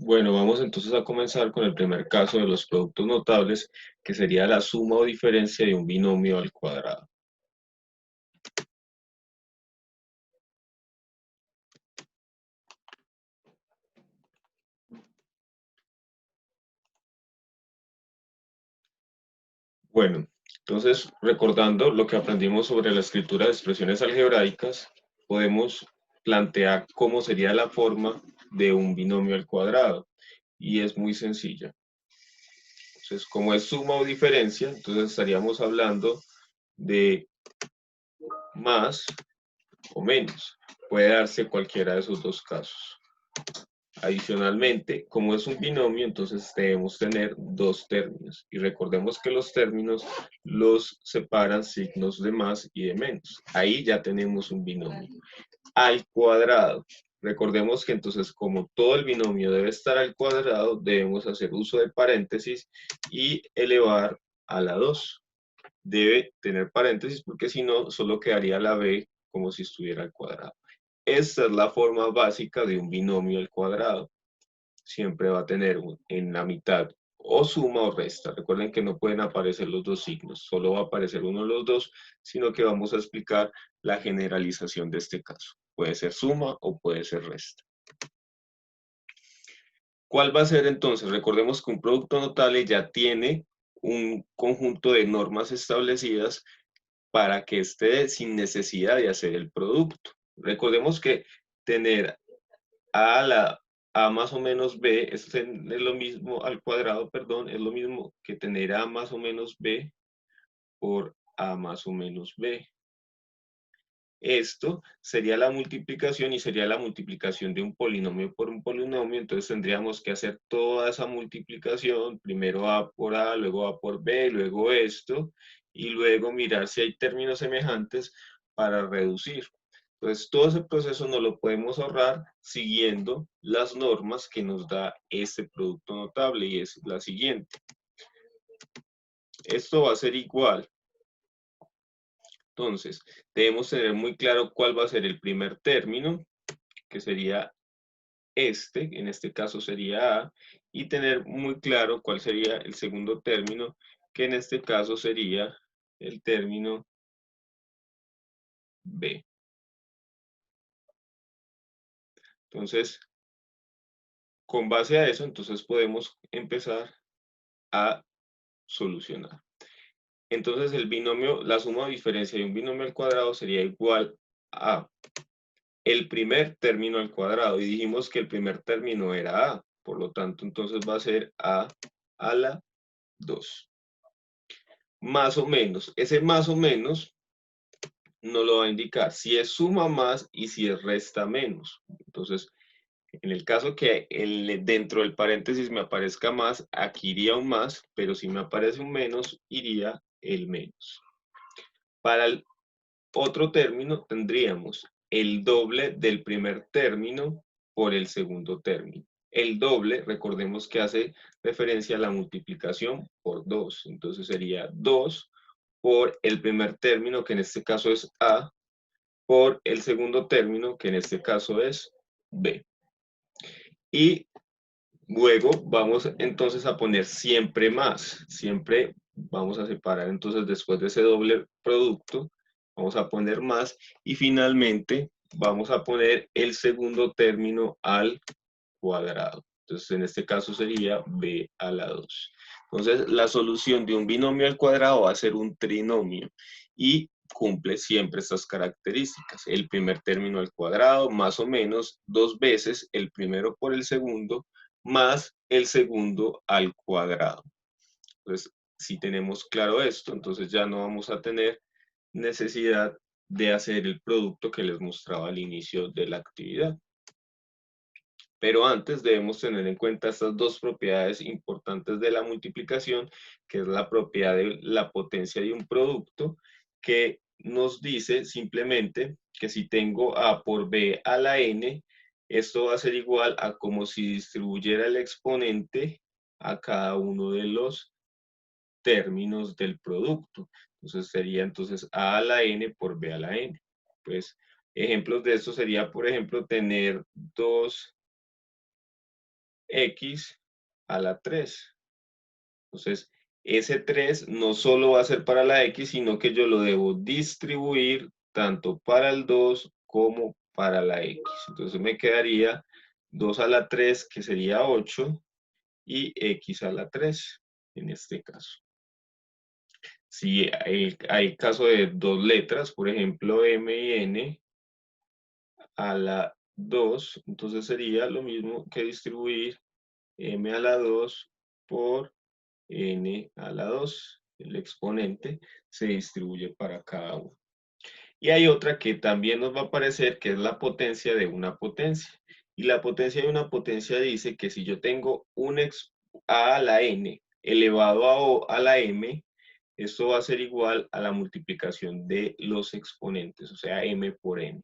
Bueno, vamos entonces a comenzar con el primer caso de los productos notables, que sería la suma o diferencia de un binomio al cuadrado. Bueno, entonces recordando lo que aprendimos sobre la escritura de expresiones algebraicas, podemos plantear cómo sería la forma de un binomio al cuadrado, y es muy sencilla. Entonces, como es suma o diferencia, entonces estaríamos hablando de más o menos. Puede darse cualquiera de esos dos casos. Adicionalmente, como es un binomio, entonces debemos tener dos términos. Y recordemos que los términos los separan signos de más y de menos. Ahí ya tenemos un binomio. Al cuadrado. Recordemos que entonces, como todo el binomio debe estar al cuadrado, debemos hacer uso de paréntesis y elevar a la 2. Debe tener paréntesis porque si no, solo quedaría la b como si estuviera al cuadrado. Esta es la forma básica de un binomio al cuadrado. Siempre va a tener en la mitad o suma o resta. Recuerden que no pueden aparecer los dos signos, solo va a aparecer uno de los dos, sino que vamos a explicar la generalización de este caso. Puede ser suma o puede ser resta. ¿Cuál va a ser entonces? Recordemos que un producto notable ya tiene un conjunto de normas establecidas para que esté sin necesidad de hacer el producto. Recordemos que tener a la a más o menos b es lo mismo al cuadrado, perdón, es lo mismo que tener a más o menos b por a más o menos b. Esto sería la multiplicación y sería la multiplicación de un polinomio por un polinomio, entonces tendríamos que hacer toda esa multiplicación, primero a por a, luego a por b, luego esto, y luego mirar si hay términos semejantes para reducir. Entonces todo ese proceso no lo podemos ahorrar siguiendo las normas que nos da este producto notable y es la siguiente. Esto va a ser igual. Entonces, debemos tener muy claro cuál va a ser el primer término, que sería en este caso sería A, y tener muy claro cuál sería el segundo término, que en este caso sería el término B. Entonces, con base a eso, entonces podemos empezar a solucionar. Entonces, el binomio, la suma o diferencia de un binomio al cuadrado sería igual a el primer término al cuadrado, y dijimos que el primer término era A, por lo tanto, entonces va a ser A a la 2. Más o menos, ese más o menos nos lo va a indicar si es suma más y si es resta menos. Entonces, en el caso que dentro del paréntesis me aparezca más, aquí iría un más, pero si me aparece un menos, iría el menos. Para el otro término tendríamos el doble del primer término por el segundo término. El doble, recordemos que hace referencia a la multiplicación por 2. Entonces sería 2 por el primer término, que en este caso es A, por el segundo término, que en este caso es B. Y luego vamos entonces a poner siempre más. Siempre vamos a separar entonces después de ese doble producto, vamos a poner más y finalmente vamos a poner el segundo término al cuadrado. Entonces en este caso sería b a la 2. Entonces la solución de un binomio al cuadrado va a ser un trinomio y cumple siempre estas características. El primer término al cuadrado, más o menos dos veces el primero por el segundo, más el segundo al cuadrado. Entonces, si tenemos claro esto, entonces ya no vamos a tener necesidad de hacer el producto que les mostraba al inicio de la actividad. Pero antes debemos tener en cuenta estas dos propiedades importantes de la multiplicación, que es la propiedad de la potencia de un producto, que nos dice simplemente que si tengo a por b a la n, esto va a ser igual a como si distribuyera el exponente a cada uno de los términos del producto. Entonces sería entonces a la n por b a la n. Pues ejemplos de esto sería, por ejemplo, tener dos x a la 3. Entonces, ese 3 no solo va a ser para la x, sino que yo lo debo distribuir tanto para el 2 como para la x. Entonces me quedaría 2 a la 3, que sería 8, y x a la 3, en este caso. Si hay caso de dos letras, por ejemplo, m y n a la 2, entonces sería lo mismo que distribuir m a la 2 por n a la 2. El exponente se distribuye para cada uno. Y hay otra que también nos va a aparecer, que es la potencia de una potencia. Y la potencia de una potencia dice que si yo tengo un a la n elevado a o a la m, esto va a ser igual a la multiplicación de los exponentes, o sea, m por n.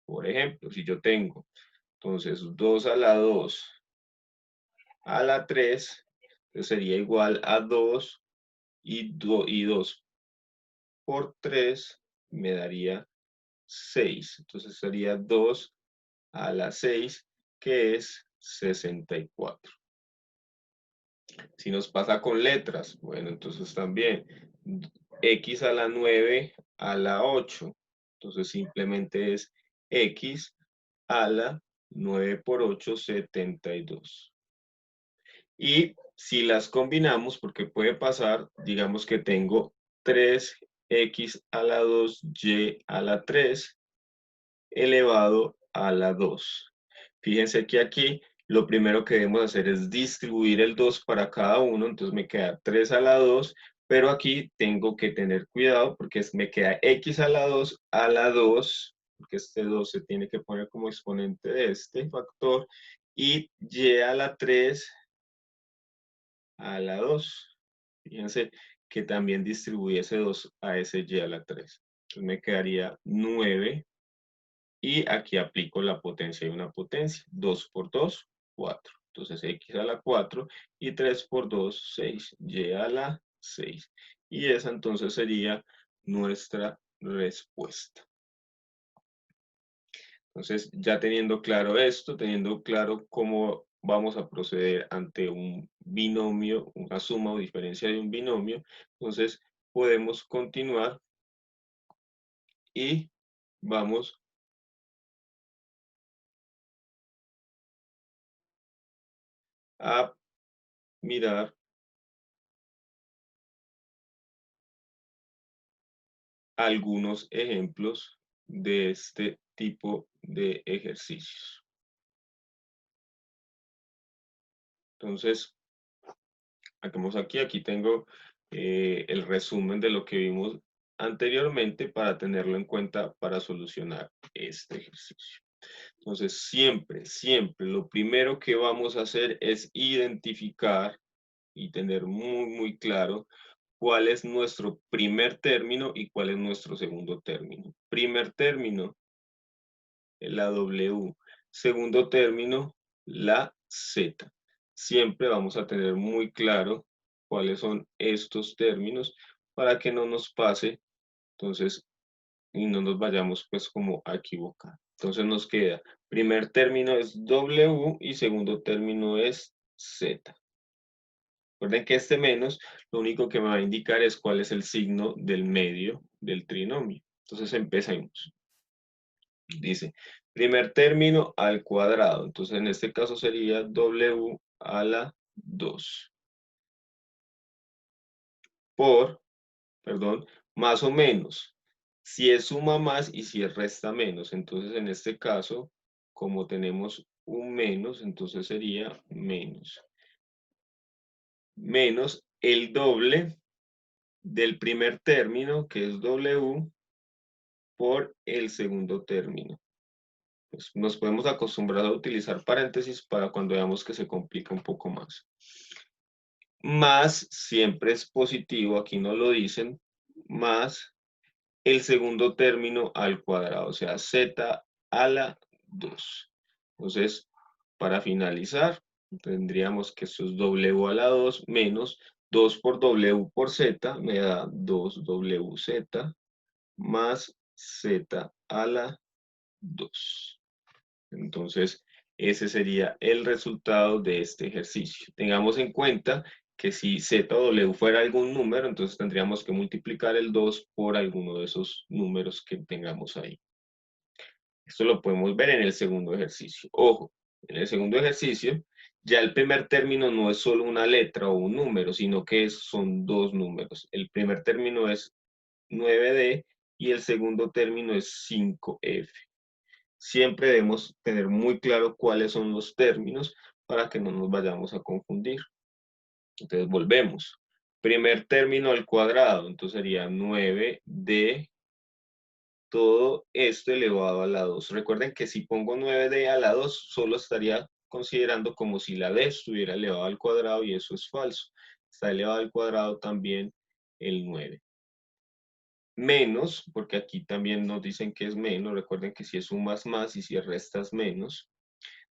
Por ejemplo, si yo tengo, entonces, 2 a la 2 a la 3, entonces sería igual a 2 y 2 por 3 me daría 6. Entonces sería 2 a la 6, que es 64. Si nos pasa con letras, bueno, entonces también x a la 9 a la 8. Entonces simplemente es x a la 9 por 8, 72. Y si las combinamos, porque puede pasar, digamos que tengo 3x a la 2, y a la 3 elevado a la 2. Fíjense que aquí lo primero que debemos hacer es distribuir el 2 para cada uno, entonces me queda 3 a la 2, pero aquí tengo que tener cuidado porque me queda x a la 2, porque este 2 se tiene que poner como exponente de este factor, y a la 3 a la 2. Fíjense que también distribuye ese 2 a ese y a la 3. Entonces me quedaría 9. Y aquí aplico la potencia de una potencia. 2 por 2, 4. Entonces x a la 4 y 3 por 2, 6. Y a la 6. Y esa entonces sería nuestra respuesta. Entonces, ya teniendo claro esto, teniendo claro cómo vamos a proceder ante un binomio, una suma o diferencia de un binomio, entonces podemos continuar y vamos a mirar algunos ejemplos de este tipo de ejercicios. Entonces, aquí tengo el resumen de lo que vimos anteriormente para tenerlo en cuenta para solucionar este ejercicio. Entonces, siempre, lo primero que vamos a hacer es identificar y tener muy claro cuál es nuestro primer término y cuál es nuestro segundo término. Primer término, la W. Segundo término, la Z. Siempre vamos a tener muy claro cuáles son estos términos para que no nos pase, entonces, y no nos vayamos pues como a equivocar. Entonces nos queda, primer término es W y segundo término es Z. Recuerden que este menos, lo único que me va a indicar es cuál es el signo del medio del trinomio. Entonces empecemos. Dice, primer término al cuadrado. Entonces, en este caso sería W a la 2. Por, perdón, más o menos. Si es suma más y si es resta menos. Entonces, en este caso, como tenemos un menos, entonces sería menos. Menos el doble del primer término, que es W, por el segundo término. Pues nos podemos acostumbrar a utilizar paréntesis para cuando veamos que se complica un poco más. Más siempre es positivo, aquí no lo dicen, más el segundo término al cuadrado, o sea, z a la 2. Entonces, para finalizar, tendríamos que esto es w a la 2 menos 2 por w por z, me da 2wz más z a la 2. Entonces, ese sería el resultado de este ejercicio. Tengamos en cuenta que si Z o W fuera algún número, entonces tendríamos que multiplicar el 2 por alguno de esos números que tengamos ahí. Esto lo podemos ver en el segundo ejercicio. Ojo, en el segundo ejercicio, ya el primer término no es solo una letra o un número, sino que son dos números. El primer término es 9D y el segundo término es 5F. Siempre debemos tener muy claro cuáles son los términos para que no nos vayamos a confundir. Entonces volvemos. Primer término al cuadrado, entonces sería 9D todo esto elevado a la 2. Recuerden que si pongo 9D a la 2, solo estaría considerando como si la D estuviera elevada al cuadrado y eso es falso. Está elevado al cuadrado también el 9. Menos, porque aquí también nos dicen que es menos, recuerden que si es sumas más y si restas menos,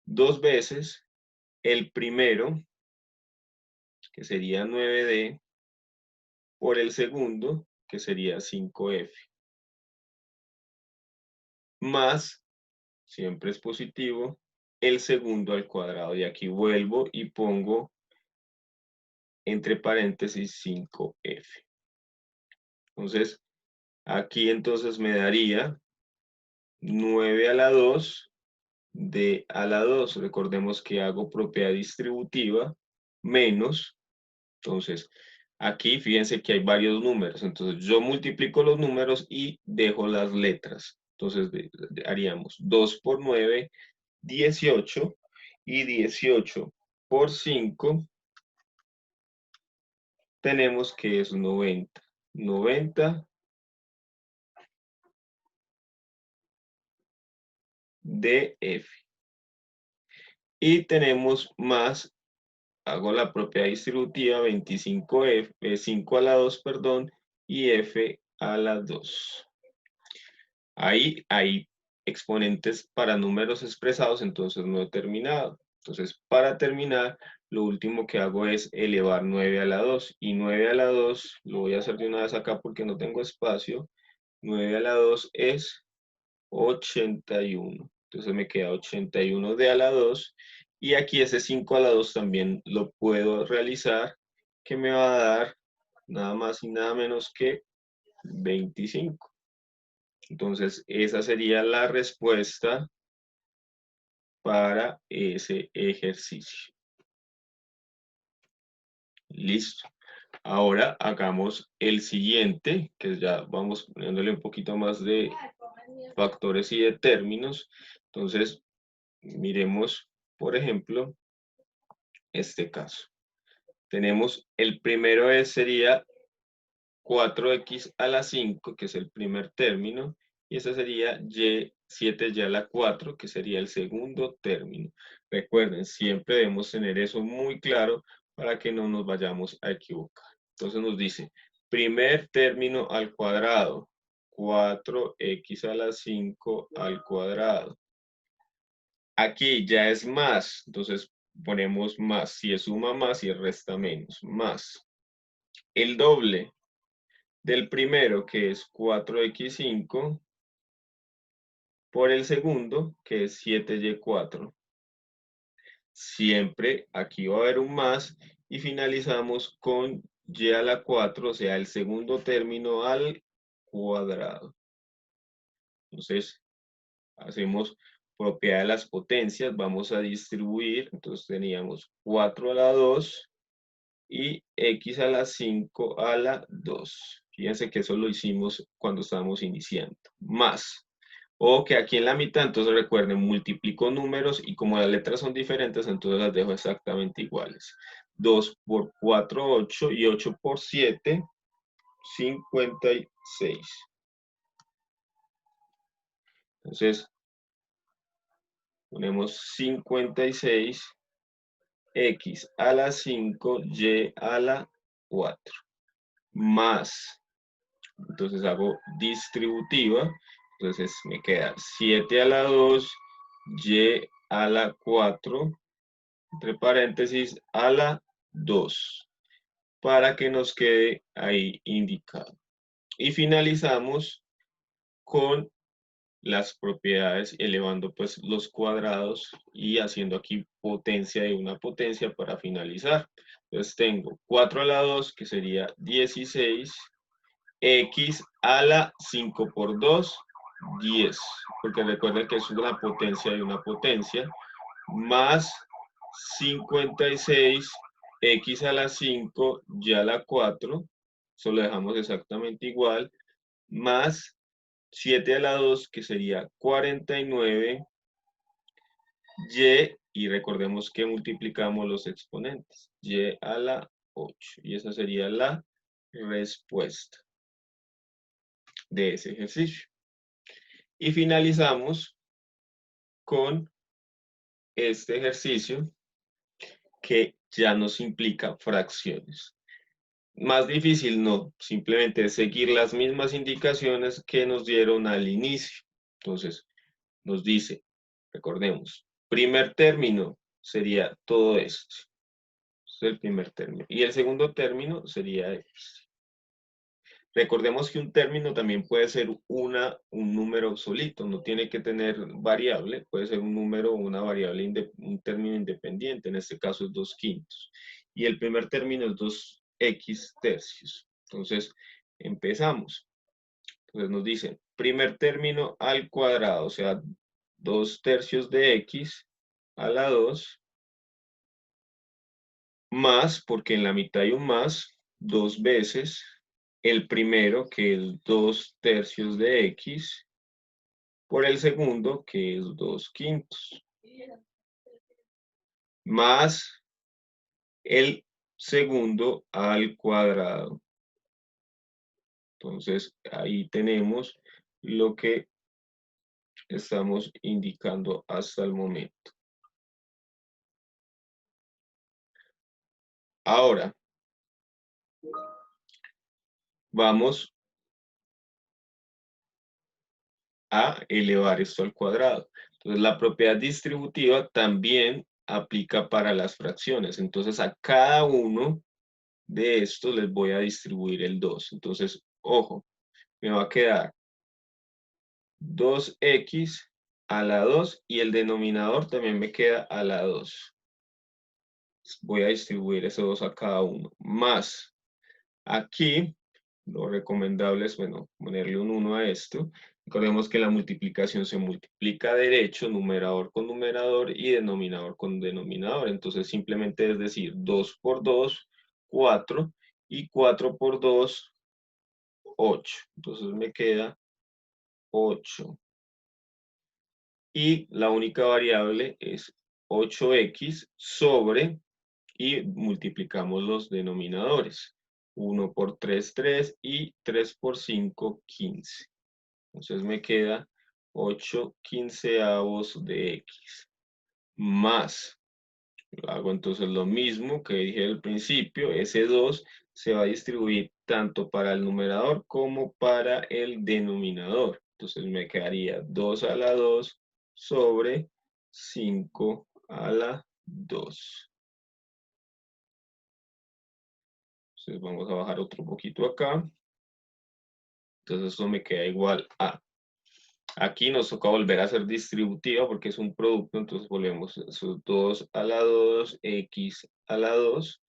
dos veces el primero, que sería 9D, por el segundo, que sería 5F, más, siempre es positivo, el segundo al cuadrado. Y aquí vuelvo y pongo entre paréntesis 5F. Entonces, aquí entonces me daría 9 a la 2 de a la 2. Recordemos que hago propiedad distributiva menos. Entonces, aquí fíjense que hay varios números. Entonces, yo multiplico los números y dejo las letras. Entonces, haríamos 2 por 9, 18. Y 18 por 5 tenemos que es 90. 90 df. Y tenemos más, hago la propiedad distributiva, 25f, 5 a la 2, perdón, y f a la 2. Ahí hay exponentes para números expresados, entonces no he terminado. Entonces, para terminar, lo último que hago es elevar 9 a la 2. Y 9 a la 2, lo voy a hacer de una vez acá porque no tengo espacio. 9 a la 2 es 81. Entonces me queda 81 de a la 2. Y aquí ese 5 a la 2 también lo puedo realizar, que me va a dar nada más y nada menos que 25. Entonces, esa sería la respuesta para ese ejercicio. Listo. Ahora hagamos el siguiente, que ya vamos poniéndole un poquito más de factores y de términos. Entonces, miremos, por ejemplo, este caso. Tenemos el primero sería 4x a la 5, que es el primer término, y ese sería 7y a la 4, que sería el segundo término. Recuerden, siempre debemos tener eso muy claro para que no nos vayamos a equivocar. Entonces nos dice, primer término al cuadrado, 4x a la 5 al cuadrado. Aquí ya es más, entonces ponemos más, si es suma más, si es resta menos, más. El doble del primero, que es 4x5, por el segundo, que es 7y4. Siempre aquí va a haber un más y finalizamos con y a la 4, o sea, el segundo término al cuadrado. Entonces, hacemos propiedad de las potencias, vamos a distribuir, entonces teníamos 4 a la 2 y x a la 5 a la 2. Fíjense que eso lo hicimos cuando estábamos iniciando. Más. O que aquí en la mitad, entonces recuerden, multiplico números y como las letras son diferentes, entonces las dejo exactamente iguales. 2 por 4, 8 y 8 por 7, 56. Entonces, ponemos 56 x a la 5, y a la 4. Más, entonces hago distributiva, entonces me queda 7 a la 2, y a la 4, entre paréntesis, a la 2, para que nos quede ahí indicado. Y finalizamos con las propiedades, elevando pues los cuadrados y haciendo aquí potencia de una potencia para finalizar. Entonces tengo 4 a la 2, que sería 16, x a la 5 por 2, 10, porque recuerden que es una potencia de una potencia, más 56, x a la 5 y a la 4, eso lo dejamos exactamente igual, más 7 a la 2, que sería 49, y recordemos que multiplicamos los exponentes, y a la 8, y esa sería la respuesta de ese ejercicio. Y finalizamos con este ejercicio que ya nos implica fracciones. Más difícil no, simplemente seguir las mismas indicaciones que nos dieron al inicio. Entonces, nos dice, recordemos, primer término sería todo esto. Es el primer término. Y el segundo término sería este. Recordemos que un término también puede ser un número solito, no tiene que tener variable, puede ser un número o una variable, un término independiente, en este caso es 2/5. Y el primer término es 2x tercios. Entonces, empezamos. Entonces nos dicen, primer término al cuadrado, o sea, 2 tercios de x a la 2, más, porque en la mitad hay un más, 2 veces el primero, que es 2 tercios de x, por el segundo, que es 2/5, más el segundo al cuadrado. Entonces, ahí tenemos lo que estamos indicando hasta el momento. Ahora, vamos a elevar esto al cuadrado. Entonces, la propiedad distributiva también aplica para las fracciones. Entonces, a cada uno de estos les voy a distribuir el 2. Entonces, ojo, me va a quedar 2x a la 2 y el denominador también me queda a la 2. Voy a distribuir esos 2 a cada uno. Más, aquí, lo recomendable es, bueno, ponerle un 1 a esto. Recordemos que la multiplicación se multiplica derecho, numerador con numerador y denominador con denominador. Entonces, simplemente es decir, 2 por 2, 4, y 4 por 2, 8. Entonces me queda 8. Y la única variable es 8x sobre, y multiplicamos los denominadores. 1 por 3, 3, y 3 por 5, 15. Entonces me queda 8 quinceavos de x. Más, hago entonces lo mismo que dije al principio, ese 2 se va a distribuir tanto para el numerador como para el denominador. Entonces me quedaría 2 a la 2 sobre 5 a la 2. Entonces vamos a bajar otro poquito acá. Entonces eso me queda igual a. Aquí nos toca volver a hacer distributiva porque es un producto, entonces volvemos esos 2 a la 2, x a la 2.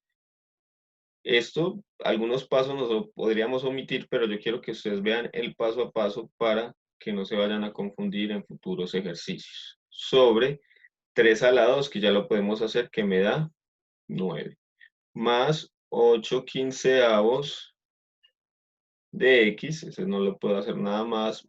Esto, algunos pasos nos podríamos omitir, pero yo quiero que ustedes vean el paso a paso para que no se vayan a confundir en futuros ejercicios. Sobre 3 a la 2, que ya lo podemos hacer, que me da 9. Más 8 quinceavos de x, ese no lo puedo hacer nada más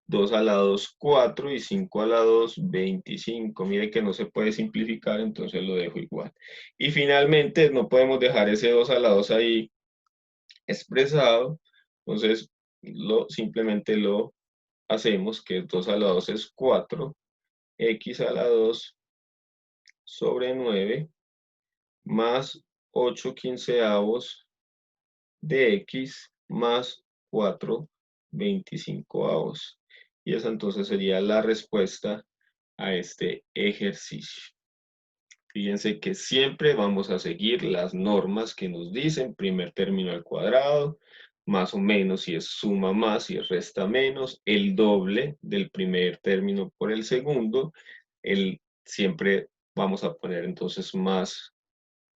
2 a la 2, 4, y 5 a la 2, 25. Mire que no se puede simplificar, entonces lo dejo igual. Y finalmente no podemos dejar ese 2 a la 2 ahí expresado, entonces simplemente lo hacemos, que 2 a la 2 es 4, x a la 2 sobre 9, más 8 quinceavos de x más 4 25avos. Y esa entonces sería la respuesta a este ejercicio. Fíjense que siempre vamos a seguir las normas que nos dicen primer término al cuadrado, más o menos, si es suma más, si es resta menos, el doble del primer término por el segundo, siempre vamos a poner entonces más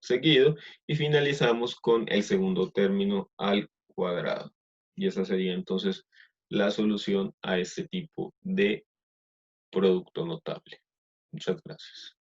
seguido y finalizamos con el segundo término al cuadrado. Y esa sería entonces la solución a este tipo de producto notable. Muchas gracias.